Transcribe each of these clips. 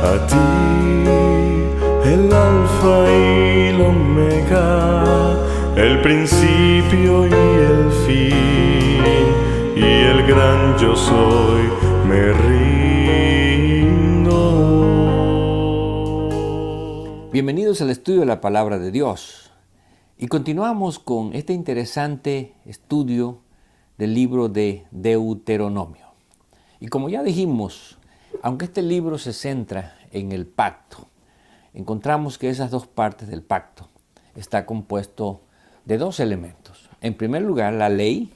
A ti, el alfa y el omega, el principio y el fin, y el gran yo soy, me rindo. Bienvenidos al estudio de la Palabra de Dios. Y continuamos con este interesante estudio del libro de Deuteronomio. Y como ya dijimos, aunque este libro se centra en el pacto, encontramos que esas dos partes del pacto está compuesto de dos elementos. En primer lugar, la ley,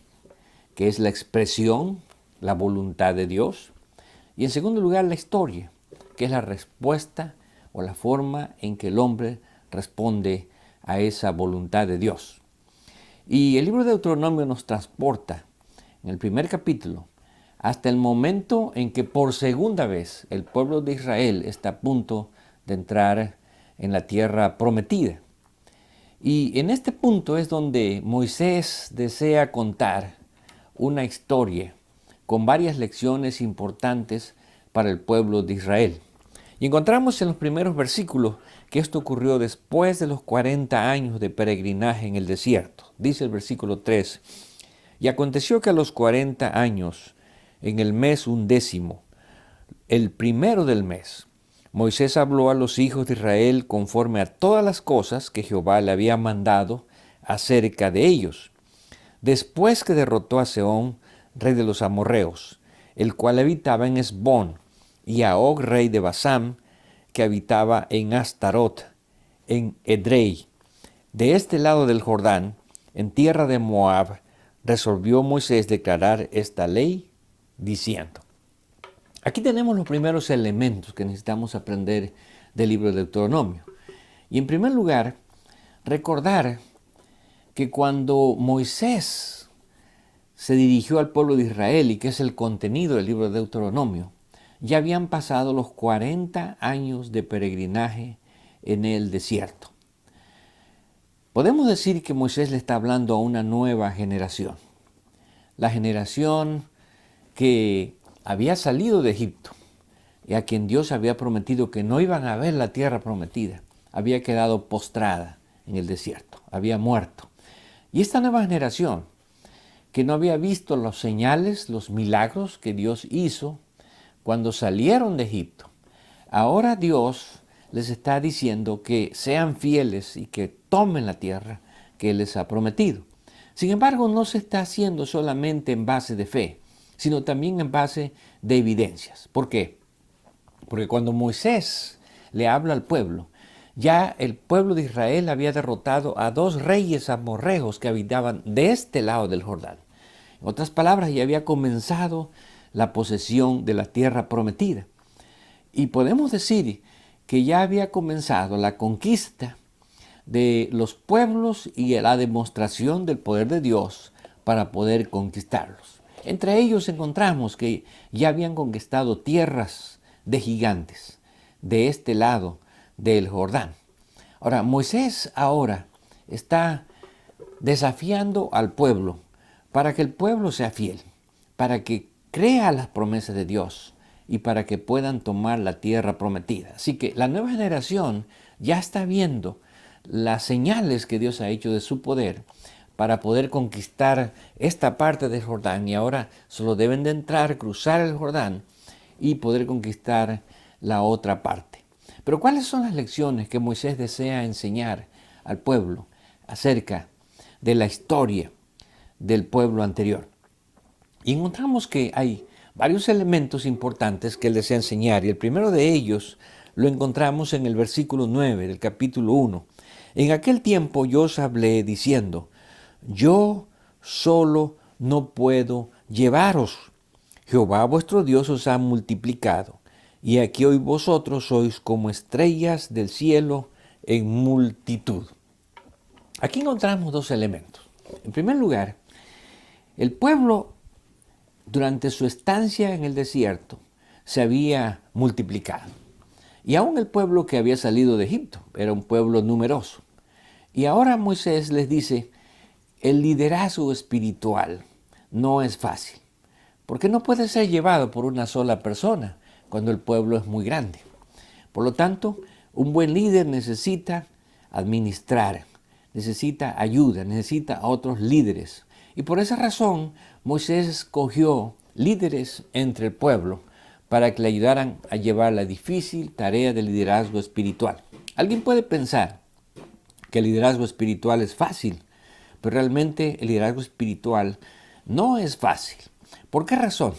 que es la expresión, la voluntad de Dios. Y en segundo lugar, la historia, que es la respuesta o la forma en que el hombre responde a esa voluntad de Dios. Y el libro de Deuteronomio nos transporta en el primer capítulo hasta el momento en que por segunda vez el pueblo de Israel está a punto de entrar en la tierra prometida. Y en este punto es donde Moisés desea contar una historia con varias lecciones importantes para el pueblo de Israel. Y encontramos en los primeros versículos que esto ocurrió después de los 40 años de peregrinaje en el desierto. Dice el versículo 3, y aconteció que a los 40 años, en el mes 11, el primero del mes, Moisés habló a los hijos de Israel conforme a todas las cosas que Jehová le había mandado acerca de ellos. Después que derrotó a Sehón, rey de los amorreos, el cual habitaba en Hesbón, y a Og, rey de Basán, que habitaba en Astarot, en Edrei. De este lado del Jordán, en tierra de Moab, resolvió Moisés declarar esta ley, diciendo. Aquí tenemos los primeros elementos que necesitamos aprender del libro de Deuteronomio. Y en primer lugar, recordar que cuando Moisés se dirigió al pueblo de Israel, y que es el contenido del libro de Deuteronomio, ya habían pasado los 40 años de peregrinaje en el desierto. Podemos decir que Moisés le está hablando a una nueva generación, la generación que había salido de Egipto y a quien Dios había prometido que no iban a ver la tierra prometida, había quedado postrada en el desierto, había muerto. Y esta nueva generación, que no había visto los señales, los milagros que Dios hizo cuando salieron de Egipto, ahora Dios les está diciendo que sean fieles y que tomen la tierra que Él les ha prometido. Sin embargo, no se está haciendo solamente en base de fe, sino también en base de evidencias. ¿Por qué? Porque cuando Moisés le habla al pueblo, ya el pueblo de Israel había derrotado a 2 reyes amorreos que habitaban de este lado del Jordán. En otras palabras, ya había comenzado la posesión de la tierra prometida. Y podemos decir que ya había comenzado la conquista de los pueblos y la demostración del poder de Dios para poder conquistarlos. Entre ellos encontramos que ya habían conquistado tierras de gigantes de este lado del Jordán. Ahora, Moisés ahora está desafiando al pueblo para que el pueblo sea fiel, para que crea las promesas de Dios y para que puedan tomar la tierra prometida. Así que la nueva generación ya está viendo las señales que Dios ha hecho de su poder para poder conquistar esta parte del Jordán, y ahora solo deben de entrar, cruzar el Jordán y poder conquistar la otra parte. Pero ¿cuáles son las lecciones que Moisés desea enseñar al pueblo acerca de la historia del pueblo anterior? Y encontramos que hay varios elementos importantes que él desea enseñar, y el primero de ellos lo encontramos en el versículo 9 del capítulo 1. En aquel tiempo yo os hablé diciendo, yo solo no puedo llevaros. Jehová vuestro Dios os ha multiplicado, y aquí hoy vosotros sois como estrellas del cielo en multitud. Aquí encontramos 2 elementos. En primer lugar, el pueblo durante su estancia en el desierto se había multiplicado. Y aún el pueblo que había salido de Egipto era un pueblo numeroso. Y ahora Moisés les dice, el liderazgo espiritual no es fácil, porque no puede ser llevado por una sola persona cuando el pueblo es muy grande. Por lo tanto, un buen líder necesita administrar, necesita ayuda, necesita a otros líderes. Y por esa razón, Moisés escogió líderes entre el pueblo para que le ayudaran a llevar la difícil tarea del liderazgo espiritual. Alguien puede pensar que el liderazgo espiritual es fácil, pero realmente el liderazgo espiritual no es fácil. ¿Por qué razón?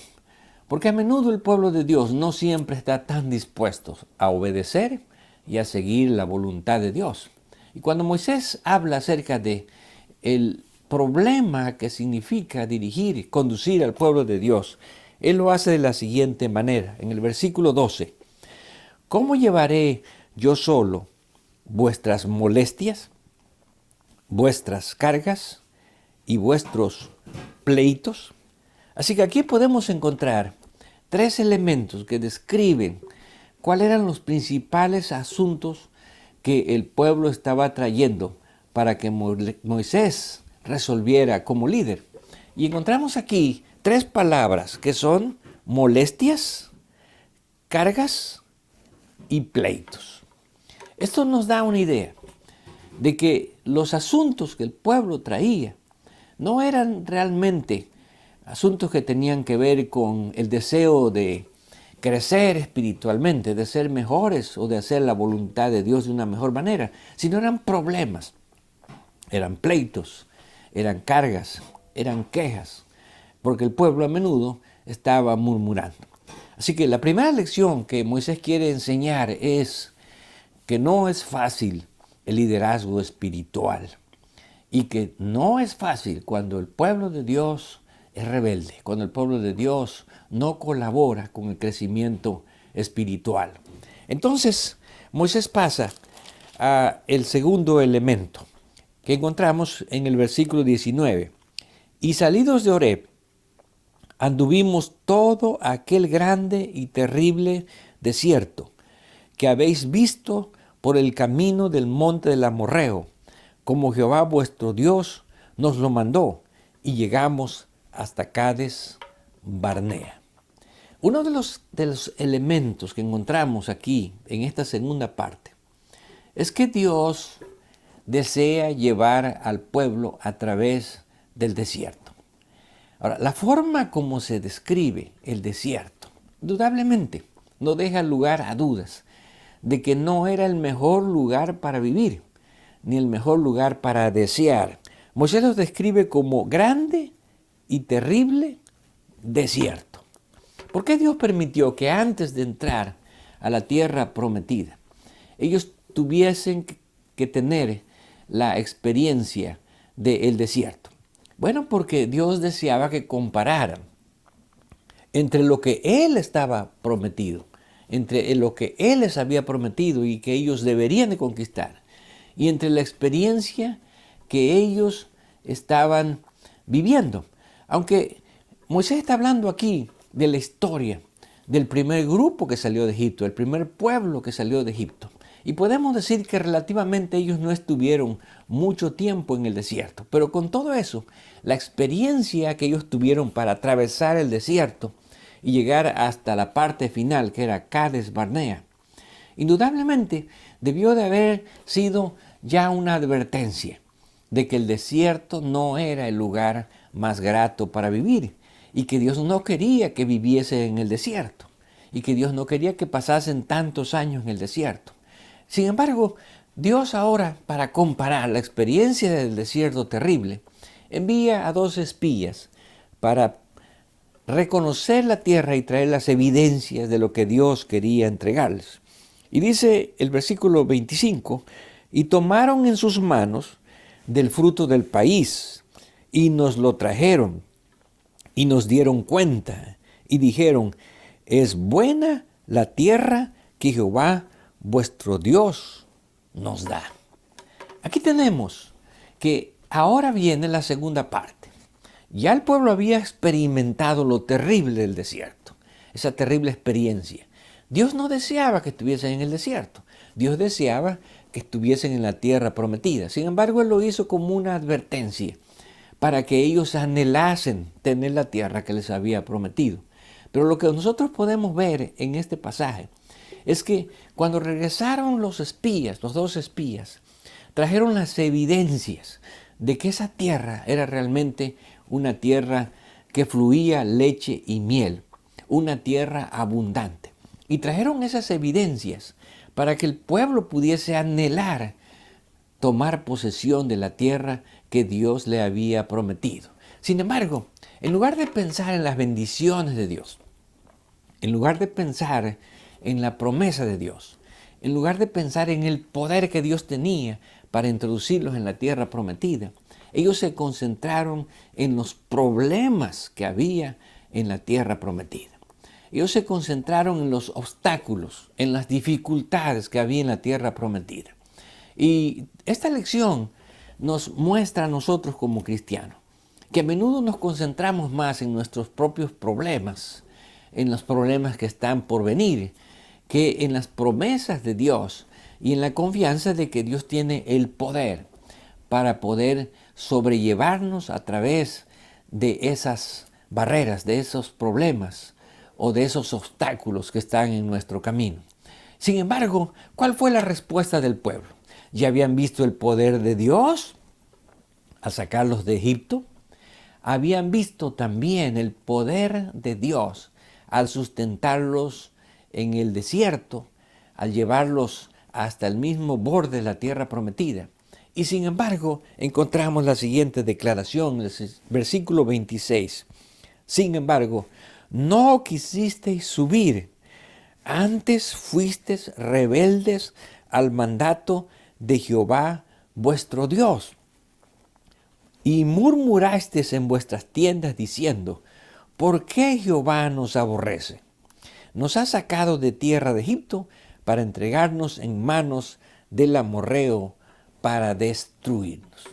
Porque a menudo el pueblo de Dios no siempre está tan dispuesto a obedecer y a seguir la voluntad de Dios. Y cuando Moisés habla acerca de el problema que significa dirigir, conducir al pueblo de Dios, él lo hace de la siguiente manera. En el versículo 12, ¿cómo llevaré yo solo vuestras molestias, vuestras cargas y vuestros pleitos? Así que aquí podemos encontrar tres elementos que describen cuáles eran los principales asuntos que el pueblo estaba trayendo para que Moisés resolviera como líder. Y encontramos aquí tres palabras que son molestias, cargas y pleitos. Esto nos da una idea de que los asuntos que el pueblo traía no eran realmente asuntos que tenían que ver con el deseo de crecer espiritualmente, de ser mejores o de hacer la voluntad de Dios de una mejor manera, sino eran problemas, eran pleitos, eran cargas, eran quejas, porque el pueblo a menudo estaba murmurando. Así que la primera lección que Moisés quiere enseñar es que no es fácil el liderazgo espiritual y que no es fácil cuando el pueblo de Dios es rebelde, cuando el pueblo de Dios no colabora con el crecimiento espiritual. Entonces, Moisés pasa al segundo elemento que encontramos en el versículo 19. Y salidos de Horeb, anduvimos todo aquel grande y terrible desierto que habéis visto por el camino del monte del Amorreo, como Jehová vuestro Dios nos lo mandó, y llegamos hasta Cades Barnea. Uno de los elementos que encontramos aquí en esta segunda parte es que Dios desea llevar al pueblo a través del desierto. Ahora, la forma como se describe el desierto, indudablemente, no deja lugar a dudas de que no era el mejor lugar para vivir, ni el mejor lugar para desear. Moisés lo describe como grande y terrible desierto. ¿Por qué Dios permitió que antes de entrar a la tierra prometida, ellos tuviesen que tener la experiencia del desierto? Bueno, porque Dios deseaba que compararan entre lo que Él estaba prometido, entre lo que Él les había prometido y que ellos deberían de conquistar, y entre la experiencia que ellos estaban viviendo. Aunque Moisés está hablando aquí de la historia del primer grupo que salió de Egipto, el primer pueblo que salió de Egipto. Y podemos decir que relativamente ellos no estuvieron mucho tiempo en el desierto. Pero con todo eso, la experiencia que ellos tuvieron para atravesar el desierto y llegar hasta la parte final, que era Cades Barnea, indudablemente debió de haber sido ya una advertencia de que el desierto no era el lugar más grato para vivir y que Dios no quería que viviese en el desierto y que Dios no quería que pasasen tantos años en el desierto. Sin embargo, Dios ahora, para comparar la experiencia del desierto terrible, envía a 2 espías para reconocer la tierra y traer las evidencias de lo que Dios quería entregarles. Y dice el versículo 25, y tomaron en sus manos del fruto del país, y nos lo trajeron, y nos dieron cuenta, y dijeron, es buena la tierra que Jehová vuestro Dios nos da. Aquí tenemos que ahora viene la segunda parte. Ya el pueblo había experimentado lo terrible del desierto, esa terrible experiencia. Dios no deseaba que estuviesen en el desierto. Dios deseaba que estuviesen en la tierra prometida. Sin embargo, Él lo hizo como una advertencia para que ellos anhelasen tener la tierra que les había prometido. Pero lo que nosotros podemos ver en este pasaje es que cuando regresaron los espías, los dos espías, trajeron las evidencias de que esa tierra era realmente una tierra que fluía leche y miel, una tierra abundante. Y trajeron esas evidencias para que el pueblo pudiese anhelar tomar posesión de la tierra que Dios le había prometido. Sin embargo, en lugar de pensar en las bendiciones de Dios, en lugar de pensar en la promesa de Dios, en lugar de pensar en el poder que Dios tenía para introducirlos en la tierra prometida, ellos se concentraron en los problemas que había en la tierra prometida. Ellos se concentraron en los obstáculos, en las dificultades que había en la tierra prometida. Y esta lección nos muestra a nosotros como cristianos que a menudo nos concentramos más en nuestros propios problemas, en los problemas que están por venir, que en las promesas de Dios y en la confianza de que Dios tiene el poder para poder sobrellevarnos a través de esas barreras, de esos problemas o de esos obstáculos que están en nuestro camino. Sin embargo, ¿cuál fue la respuesta del pueblo? ¿Ya habían visto el poder de Dios al sacarlos de Egipto? Habían visto también el poder de Dios al sustentarlos en el desierto, al llevarlos hasta el mismo borde de la tierra prometida. Y sin embargo, encontramos la siguiente declaración, el versículo 26. Sin embargo, no quisisteis subir, antes fuisteis rebeldes al mandato de Jehová vuestro Dios. Y murmurasteis en vuestras tiendas diciendo, ¿por qué Jehová nos aborrece? Nos ha sacado de tierra de Egipto para entregarnos en manos del amorreo para destruirnos.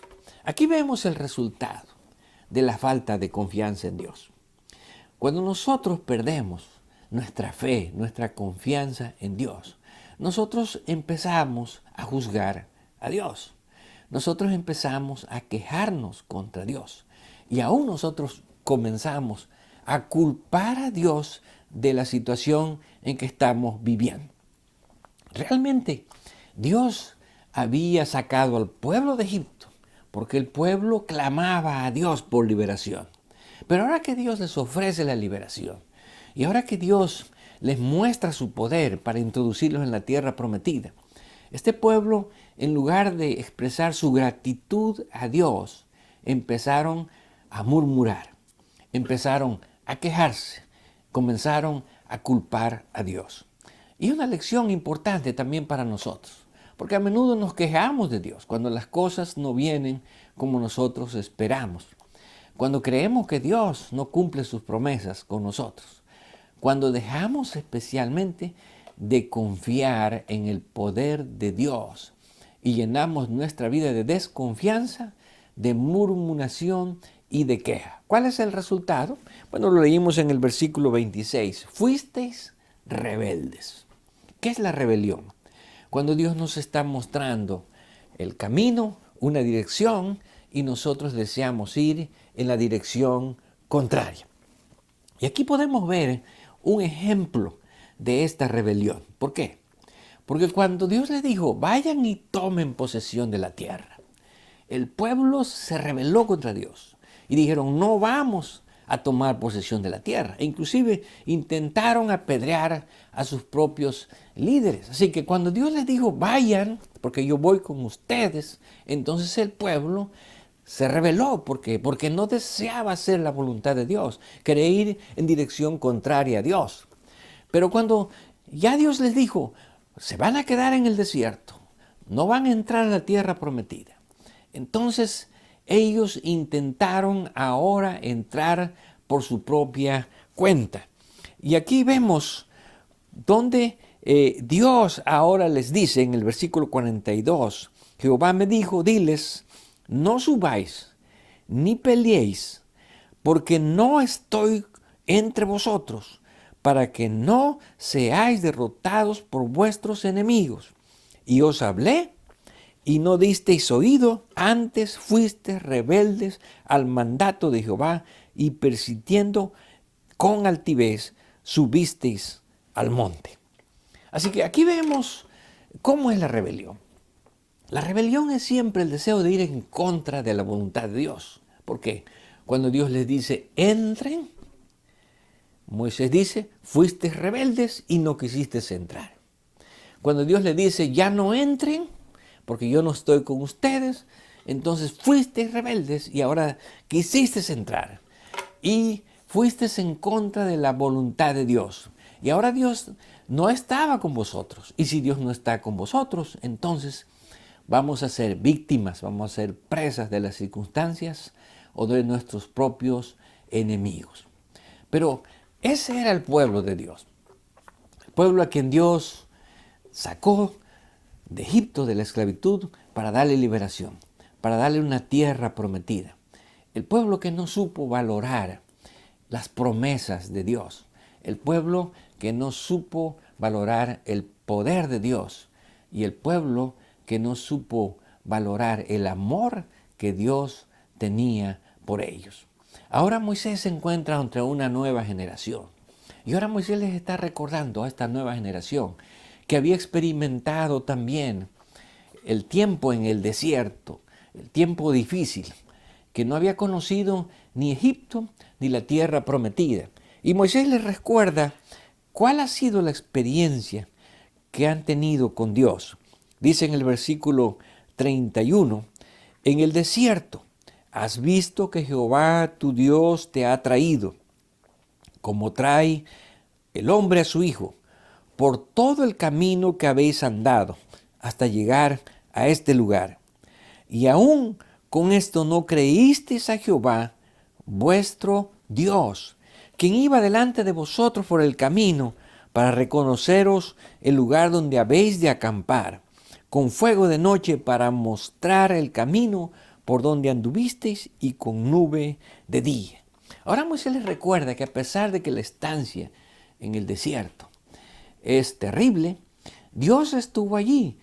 Aquí vemos el resultado de la falta de confianza en Dios. Cuando nosotros perdemos nuestra fe, nuestra confianza en Dios, nosotros empezamos a juzgar a Dios. Nosotros empezamos a quejarnos contra Dios. Y aún nosotros comenzamos a culpar a Dios de la situación en que estamos viviendo. Realmente, Dios había sacado al pueblo de Egipto porque el pueblo clamaba a Dios por liberación. Pero ahora que Dios les ofrece la liberación y ahora que Dios les muestra su poder para introducirlos en la tierra prometida, este pueblo, en lugar de expresar su gratitud a Dios, empezaron a murmurar, empezaron a quejarse, comenzaron a culpar a Dios. Y una lección importante también para nosotros, porque a menudo nos quejamos de Dios cuando las cosas no vienen como nosotros esperamos, cuando creemos que Dios no cumple sus promesas con nosotros, cuando dejamos especialmente de confiar en el poder de Dios y llenamos nuestra vida de desconfianza, de murmuración y de queja. ¿Cuál es el resultado? Bueno, lo leímos en el versículo 26. Fuisteis rebeldes. ¿Qué es la rebelión? Cuando Dios nos está mostrando el camino, una dirección, y nosotros deseamos ir en la dirección contraria. Y aquí podemos ver un ejemplo de esta rebelión. ¿Por qué? Porque cuando Dios les dijo, vayan y tomen posesión de la tierra, el pueblo se rebeló contra Dios y dijeron, no vamos a tomar posesión de la tierra. E inclusive intentaron apedrear a sus propios líderes. Así que cuando Dios les dijo, vayan, porque yo voy con ustedes, entonces el pueblo se rebeló. ¿Por qué? Porque no deseaba hacer la voluntad de Dios, quería ir en dirección contraria a Dios. Pero cuando ya Dios les dijo, se van a quedar en el desierto, no van a entrar a la tierra prometida. Entonces ellos intentaron ahora entrar por su propia cuenta. Y aquí vemos donde Dios ahora les dice en el versículo 42, Jehová me dijo, diles, no subáis ni peleéis, porque no estoy entre vosotros, para que no seáis derrotados por vuestros enemigos. Y os hablé, y no disteis oído, antes fuisteis rebeldes al mandato de Jehová, y persistiendo con altivez, subisteis al monte. Así que aquí vemos cómo es la rebelión. La rebelión es siempre el deseo de ir en contra de la voluntad de Dios. ¿Por qué? Cuando Dios les dice, entren, Moisés dice, fuiste rebeldes y no quisiste entrar. Cuando Dios les dice, ya no entren, porque yo no estoy con ustedes, entonces fuiste rebeldes y ahora quisiste entrar. Y fuiste en contra de la voluntad de Dios. Y ahora Dios no estaba con vosotros. Y si Dios no está con vosotros, entonces vamos a ser víctimas, vamos a ser presas de las circunstancias o de nuestros propios enemigos. Pero ese era el pueblo de Dios. El pueblo a quien Dios sacó de Egipto, de la esclavitud, para darle liberación, para darle una tierra prometida. El pueblo que no supo valorar las promesas de Dios. El pueblo que no supo valorar el poder de Dios. Y el pueblo que no supo valorar el amor que Dios tenía por ellos. Ahora Moisés se encuentra entre una nueva generación. Y ahora Moisés les está recordando a esta nueva generación que había experimentado también el tiempo en el desierto, el tiempo difícil, que no había conocido ni Egipto ni la tierra prometida. Y Moisés les recuerda cuál ha sido la experiencia que han tenido con Dios. Dice en el versículo 31, en el desierto has visto que Jehová tu Dios te ha traído, como trae el hombre a su hijo, por todo el camino que habéis andado, hasta llegar a este lugar. Y aún con esto no creísteis a Jehová, vuestro Dios, quien iba delante de vosotros por el camino, para reconoceros el lugar donde habéis de acampar, con fuego de noche para mostrar el camino por donde anduvisteis y con nube de día. Ahora Moisés les recuerda que a pesar de que la estancia en el desierto es terrible, Dios estuvo allí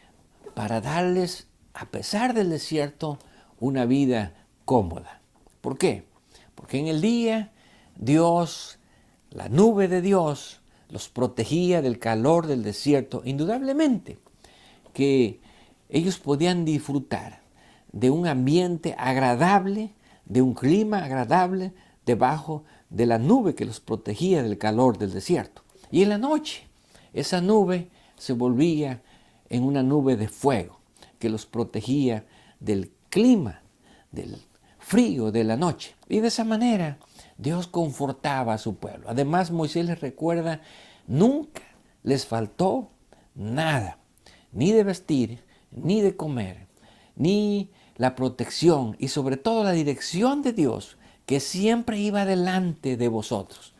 para darles, a pesar del desierto, una vida cómoda. ¿Por qué? Porque en el día Dios, la nube de Dios, los protegía del calor del desierto, indudablemente que ellos podían disfrutar de un ambiente agradable, de un clima agradable, debajo de la nube que los protegía del calor del desierto. Y en la noche, esa nube se volvía en una nube de fuego que los protegía del clima, del frío de la noche. Y de esa manera Dios confortaba a su pueblo. Además, Moisés les recuerda, nunca les faltó nada, ni de vestir, ni de comer, ni la protección y sobre todo la dirección de Dios, que siempre iba delante de vosotros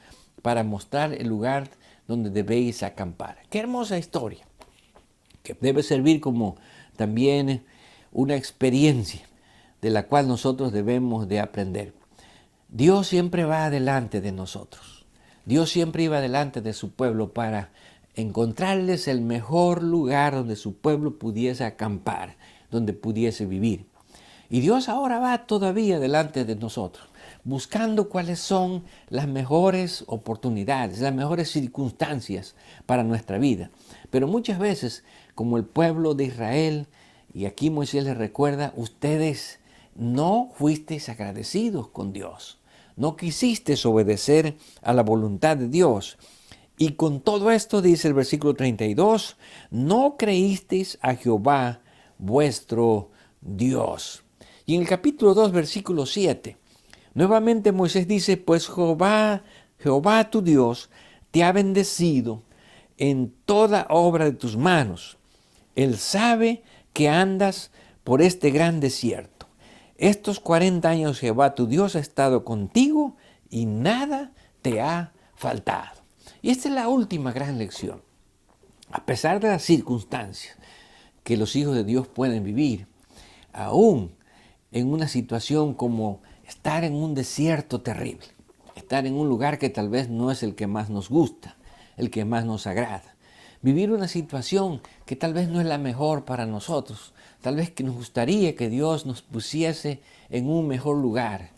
para mostrar el lugar donde debéis acampar. Qué hermosa historia, que debe servir como también una experiencia de la cual nosotros debemos de aprender. Dios siempre va adelante de nosotros. Dios siempre iba delante de su pueblo para encontrarles el mejor lugar donde su pueblo pudiese acampar, donde pudiese vivir. Y Dios ahora va todavía delante de nosotros, buscando cuáles son las mejores oportunidades, las mejores circunstancias para nuestra vida. Pero muchas veces, como el pueblo de Israel, y aquí Moisés les recuerda, ustedes no fuisteis agradecidos con Dios. No quisisteis obedecer a la voluntad de Dios. Y con todo esto, dice el versículo 32, no creísteis a Jehová vuestro Dios. Y en el capítulo 2, versículo 7, nuevamente Moisés dice, pues Jehová tu Dios te ha bendecido en toda obra de tus manos. Él sabe que andas por este gran desierto. Estos 40 años Jehová tu Dios ha estado contigo y nada te ha faltado. Y esta es la última gran lección. A pesar de las circunstancias que los hijos de Dios pueden vivir, aún en una situación como estar en un desierto terrible, estar en un lugar que tal vez no es el que más nos gusta, el que más nos agrada, vivir una situación que tal vez no es la mejor para nosotros, tal vez que nos gustaría que Dios nos pusiese en un mejor lugar,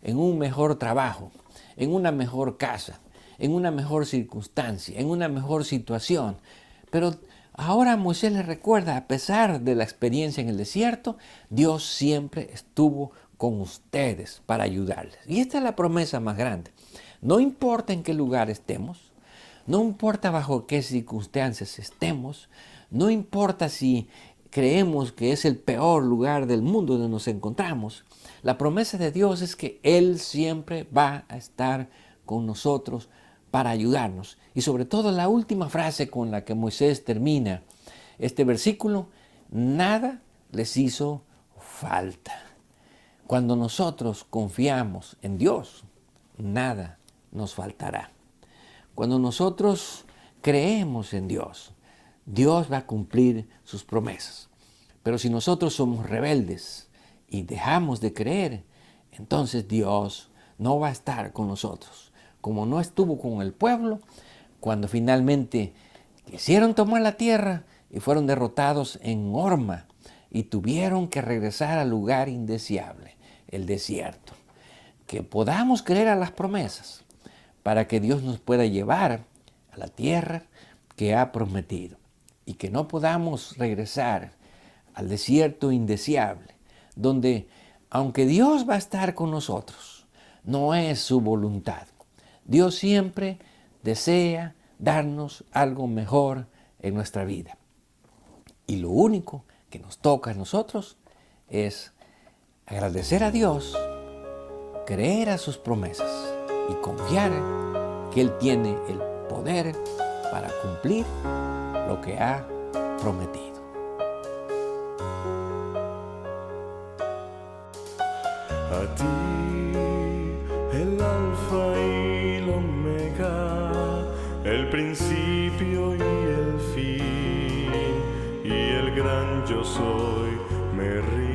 en un mejor trabajo, en una mejor casa, en una mejor circunstancia, en una mejor situación. Pero ahora Moisés les recuerda, a pesar de la experiencia en el desierto, Dios siempre estuvo con ustedes para ayudarles. Y esta es la promesa más grande. No importa en qué lugar estemos, no importa bajo qué circunstancias estemos, no importa si creemos que es el peor lugar del mundo donde nos encontramos, la promesa de Dios es que Él siempre va a estar con nosotros para ayudarnos. Y sobre todo la última frase con la que Moisés termina este versículo: nada les hizo falta. Cuando nosotros confiamos en Dios, nada nos faltará. Cuando nosotros creemos en Dios, Dios va a cumplir sus promesas. Pero si nosotros somos rebeldes y dejamos de creer, entonces Dios no va a estar con nosotros, como no estuvo con el pueblo cuando finalmente quisieron tomar la tierra y fueron derrotados en Horma y tuvieron que regresar al lugar indeseable, el desierto. Que podamos creer a las promesas para que Dios nos pueda llevar a la tierra que ha prometido y que no podamos regresar al desierto indeseable, donde aunque Dios va a estar con nosotros, no es su voluntad. Dios siempre desea darnos algo mejor en nuestra vida. Y lo único que nos toca a nosotros es agradecer a Dios, creer a sus promesas y confiar que Él tiene el poder para cumplir lo que ha prometido. A ti, el alfa y el omega, el principio y el fin, y el gran yo soy, me río.